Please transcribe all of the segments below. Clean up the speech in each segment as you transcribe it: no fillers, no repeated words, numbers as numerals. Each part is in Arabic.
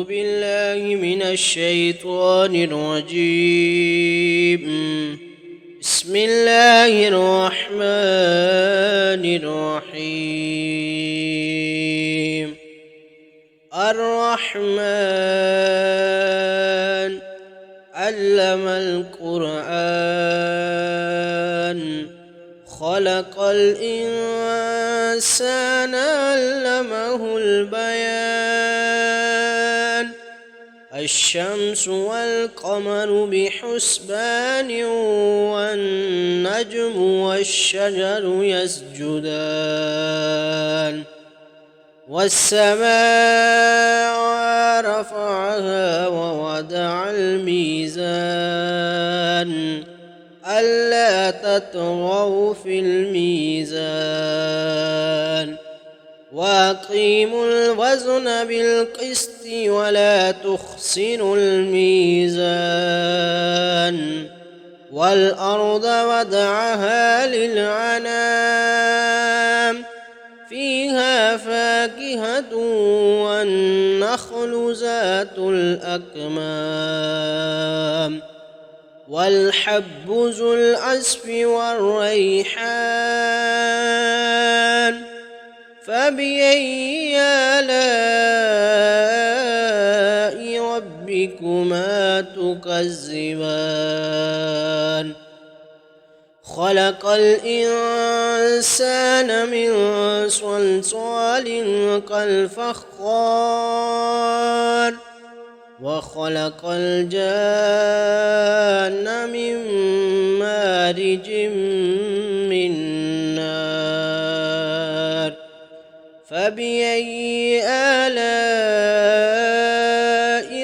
أعوذ بالله من الشيطان الرجيم. بسم الله الرحمن الرحيم. الرحمن علم القرآن خلق الإنسان علمه البيان. الشمس والقمر بحسبان والنجم والشجر يسجدان. والسماء رفعها ووضع الميزان ألا تطغوا في الميزان وأقيموا الوزن بالقسط ولا تخسروا الميزان. والأرض وضعها للعنام فيها فاكهة والنخل ذات الأكمام والحب ذو العصف والريحان. فبأي آلاء ربكما تكذبان. خلق الإنسان من صلصال كالفخار وخلق الجان من مارج من نار. فبأي آلاء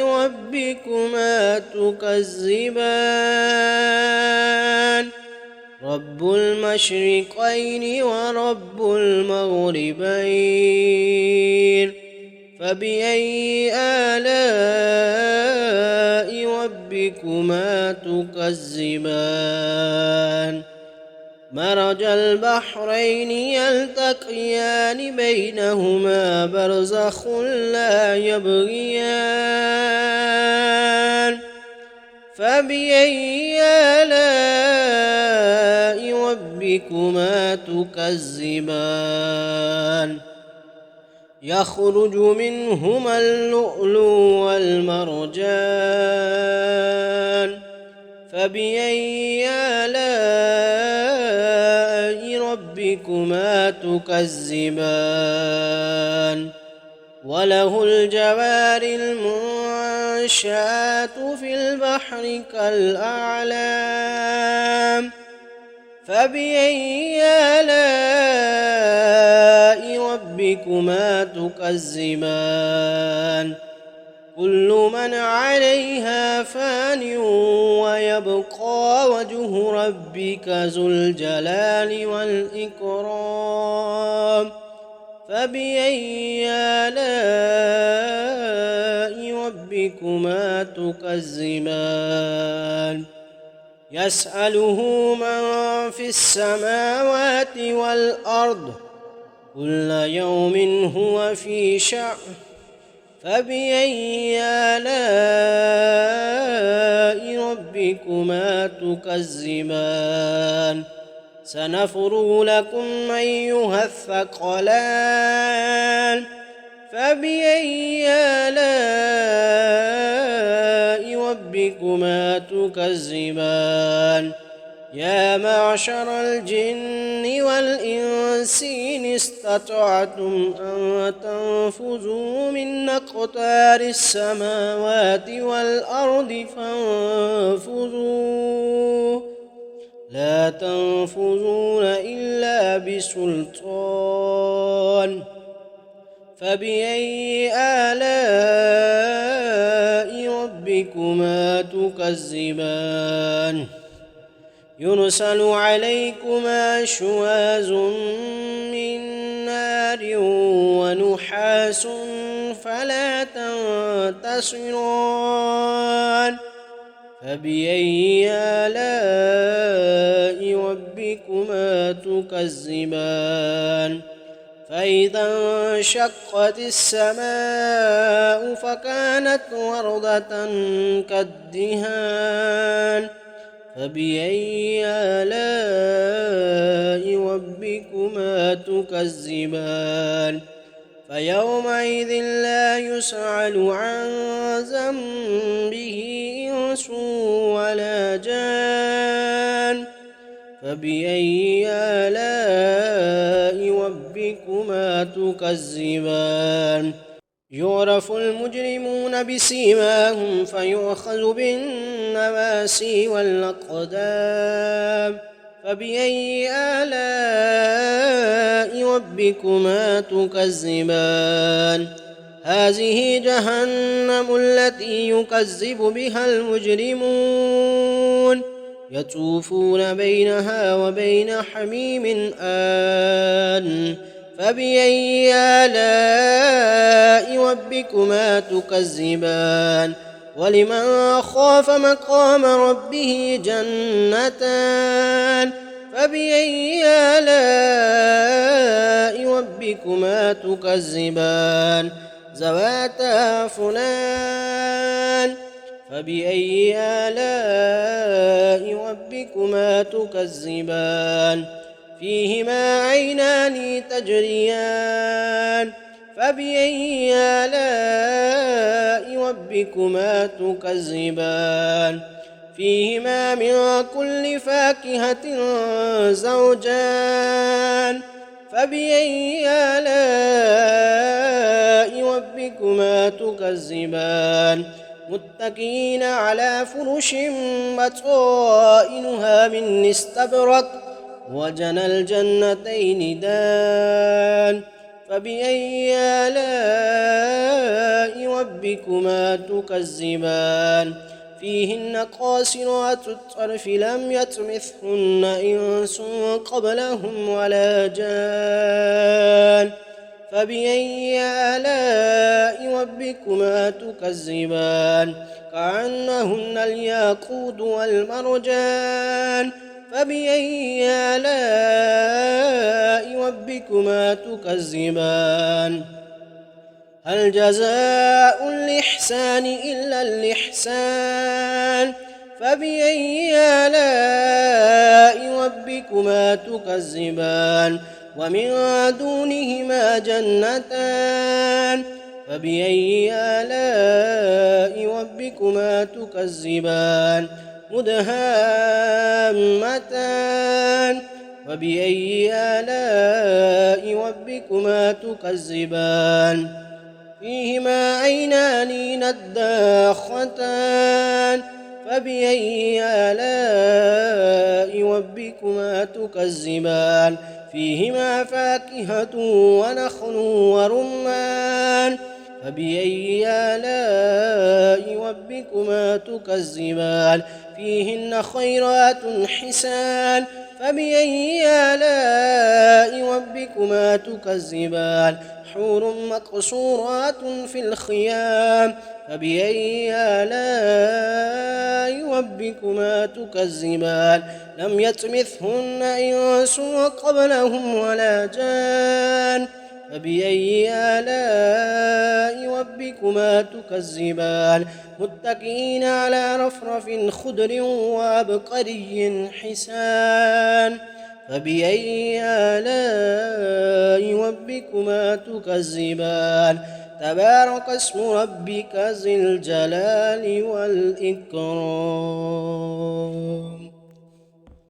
ربكما تكذبان. رب المشرقين ورب المغربين. فبأي آلاء ربكما تكذبان. مرج البحرين يلتقيان بينهما برزخ لا يبغيان. فبأي آلاء ربكما تكذبان. يخرج منهما اللؤلؤ والمرجان. فبأي آلاء ربكما تكذبان. وله الجوار المنشآت في البحر كالأعلام. فبأي آلاء ربكما تكذبان. كل من عليها فان ويبقى وجه ربك ذو الجلال والإكرام. فبأي آلاء ربكما تكذبان. يسأله من في السماوات والأرض كل يوم هو في شأن. فبأي آلاء ربكما تكذبان. سنفرغ لكم أيها الثقلان. فبأي آلاء ربكما تكذبان. يا معشر الجن والإنس إن استطعتم أن تنفذوا من أقطار السماوات والأرض فانفذوا لا تنفذون إلا بسلطان. فبأي آلاء ربكما تكذبان. يرسل عليكما شواظ من نار ونحاس فلا تنتصران. فبأي آلاء ربكما تكذبان. فإذا انشقت السماء فكانت وردة كالدهان فبأي آلاء ربكما تكذبان فيومئذ لا يسأل عن ذنبه إنس ولا جان فبأي آلاء ربكما تكذبان يعرف المجرمون بسيماهم فيؤخذ بالنواسي والأقدام فبأي آلاء ربكما تكذبان هذه جهنم التي يكذب بها المجرمون يطوفون بينها وبين حميم آن فبأي آلاء ربكما تكذبان ولمن خاف مقام ربه جنتان فبأي آلاء ربكما تكذبان ذواتا أفنان فبأي آلاء ربكما تكذبان فيهما عينان تجريان فبأي آلاء ربكما تكذبان فيهما من كل فاكهة زوجان فبأي آلاء ربكما تكذبان متكئين على فرش بطائنها من استبرق وجنى الجنتين دان فبأي آلاء ربكما تكذبان فيهن قاصرات الطرف لم يطمثهن إنس قبلهم ولا جان فبأي آلاء ربكما تكذبان كأنهن الياقوت والمرجان فبأي آلاء ربكما تكذبان هل جزاء الإحسان إلا الإحسان فبأي آلاء ربكما تكذبان ومن دونهما جنتان فبأي آلاء ربكما تكذبان مدهامتان فبأي آلاء ربكما تكذبان فيهما عينان نضاختان فبأي آلاء ربكما تكذبان فيهما فاكهة ونخل ورمان فبأي آلاء ربكما تكذبان فيهن خيرات حسان فبأي آلاء ربكما تكذبان حور مقصورات في الخيام فبأي آلاء ربكما تكذبان لم يطمثهن إنس قبلهم ولا جان فبأي آلاء ربكما تكذبان متكئين على رفرف خضر وعبقري حسان فبأي آلاء ربكما تكذبان تبارك اسم ربك ذي الجلال والإكرام.